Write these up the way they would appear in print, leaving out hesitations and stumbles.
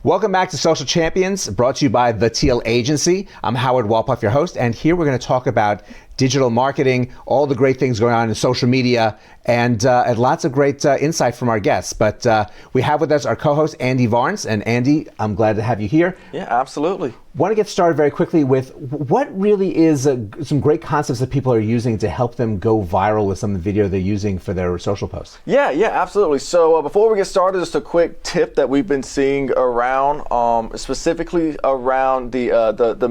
Welcome back to Social Champions, brought to you by The Teal Agency. I'm Howard Walpoff, your host, and here we're going to talk about digital marketing, all the great things going on in social media, and lots of great insight from our guests. But we have with us our co-host, Andy Varnes. And Andy, I'm glad to have you here. Yeah, absolutely. Want to get started very quickly with what really is some great concepts that people are using to help them go viral with some of the video they're using for their social posts. Yeah, absolutely. So before we get started, just a quick tip that we've been seeing around, specifically around the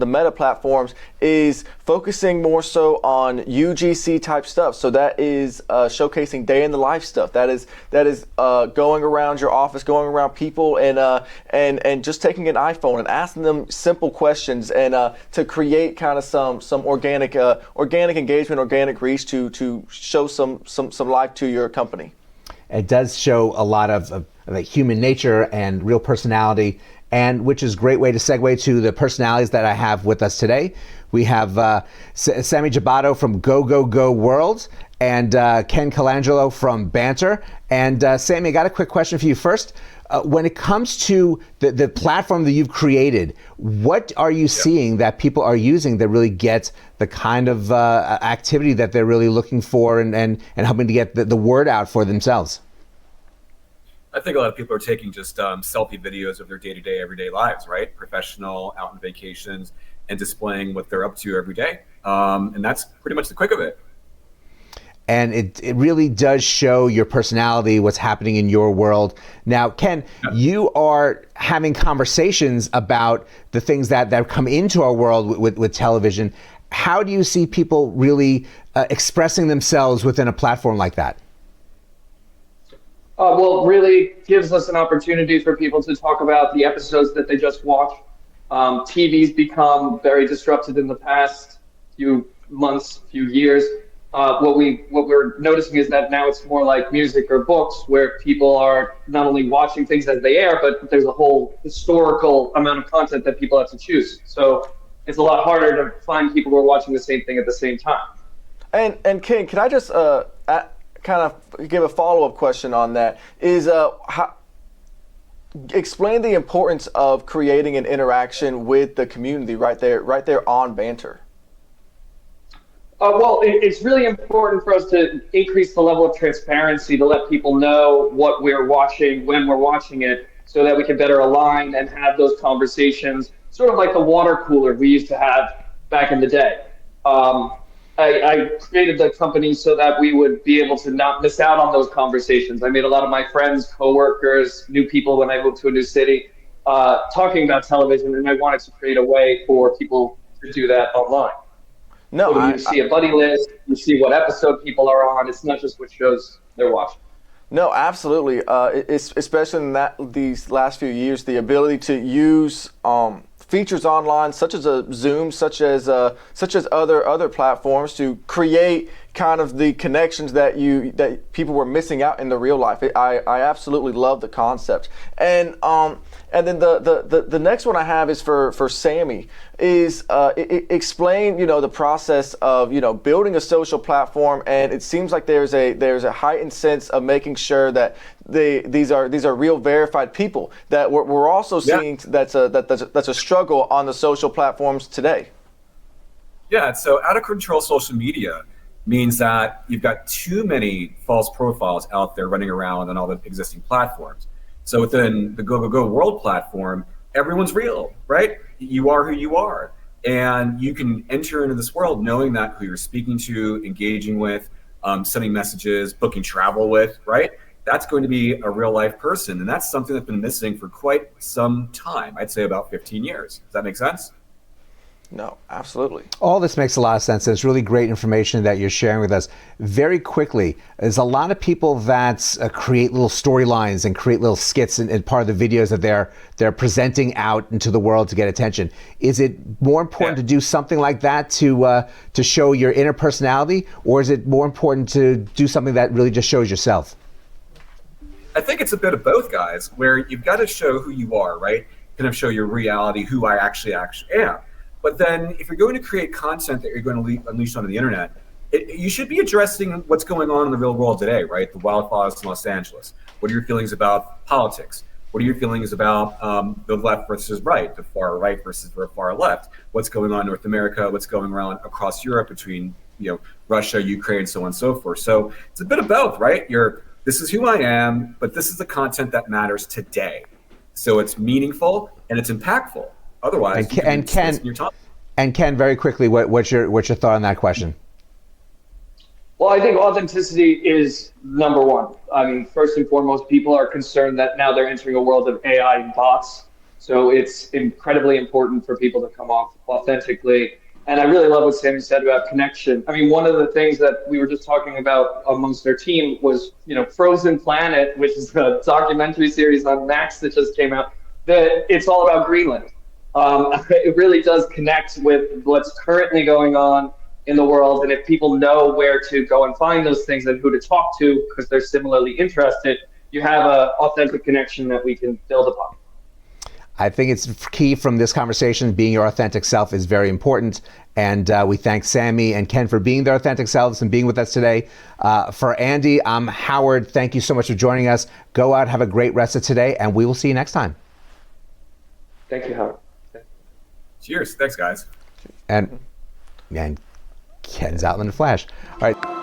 meta platforms, is focusing more so on UGC type stuff. So that is showcasing day in the life stuff. That is going around your office, going around people, and just taking an iPhone and asking them simple questions, and to create kind of some organic engagement, organic reach to show some life to your company. It does show a lot of human nature and real personality, and which is a great way to segue to the personalities that I have with us today. We have Sammy Jabado from Go-Go-Go.World and Ken Colangelo from Bantr. And Sammy, I got a quick question for you first. When it comes to the platform that you've created, what are you seeing that people are using that really get the kind of activity that they're really looking for and helping to get the word out for themselves? I think a lot of people are taking just selfie videos of their day-to-day, everyday lives, right? Professional, out on vacations, and displaying what they're up to every day. And that's pretty much the quick of it. And it really does show your personality, what's happening in your world. Now, Ken, you are having conversations about the things that come into our world with television. How do you see people really expressing themselves within a platform like that? Well, really gives us an opportunity for people to talk about the episodes that they just watched. TV's become very disrupted in the past few months, few years. What we're noticing is that now it's more like music or books, where people are not only watching things as they air, but there's a whole historical amount of content that people have to choose. So it's a lot harder to find people who are watching the same thing at the same time. And Ken, can I just kind of give a follow-up question on that? Is explain the importance of creating an interaction with the community right there on Bantr. Well, it's really important for us to increase the level of transparency to let people know what we're watching, when we're watching it, so that we can better align and have those conversations, sort of like the water cooler we used to have back in the day. I created the company so that we would be able to not miss out on those conversations. I made a lot of my friends, coworkers, new people when I moved to a new city, talking about television, and I wanted to create a way for people to do that online. No, so you see a buddy list, you see what episode people are on. It's not just what shows they're watching. No, absolutely. Especially in these last few years, the ability to use features online, such as a Zoom, such as other platforms, to create kind of the connections that people were missing out in the real life. I absolutely love the concept. And then the next one I have is for Sammy. Is explain the process of building a social platform, and it seems like there's a heightened sense of making sure that these are real verified people that we're also seeing. That's a struggle on the social platforms today. Yeah, so out of control social media means that you've got too many false profiles out there running around on all the existing platforms. So within the Go-Go-Go.World platform, everyone's real, right? You are who you are. And you can enter into this world knowing that who you're speaking to, engaging with, sending messages, booking travel with, right? That's going to be a real life person. And that's something that's been missing for quite some time. I'd say about 15 years. Does that make sense? No, absolutely. All this makes a lot of sense. It's really great information that you're sharing with us. Very quickly, there's a lot of people that create little storylines and create little skits in part of the videos that they're presenting out into the world to get attention. Is it more important to do something like that to show your inner personality, or is it more important to do something that really just shows yourself? I think it's a bit of both, guys, where you've got to show who you are, right? Kind of show your reality, who I actually am. But then if you're going to create content that you're going to unleash onto the internet, you should be addressing what's going on in the real world today, right? The wildfires in Los Angeles. What are your feelings about politics? What are your feelings about the left versus right, the far right versus the far left? What's going on in North America? What's going on across Europe between Russia, Ukraine, so on and so forth? So it's a bit of both, right? This is who I am, but this is the content that matters today. So it's meaningful and it's impactful. Otherwise, Ken, very quickly, what's your thought on that question? Well, I think authenticity is number one. I mean, first and foremost, people are concerned that now they're entering a world of AI and bots. So it's incredibly important for people to come off authentically. And I really love what Sammy said about connection. I mean, one of the things that we were just talking about amongst our team was, Frozen Planet, which is a documentary series on Max that just came out, that it's all about Greenland. It really does connect with what's currently going on in the world. And if people know where to go and find those things and who to talk to because they're similarly interested, you have an authentic connection that we can build upon. I think it's key from this conversation. Being your authentic self is very important. And we thank Sammy and Ken for being their authentic selves and being with us today. For Andy, I'm Howard. Thank you so much for joining us. Go out, have a great rest of today, and we will see you next time. Thank you, Howard. Cheers. Thanks, guys. And Ken's out in the flash. All right.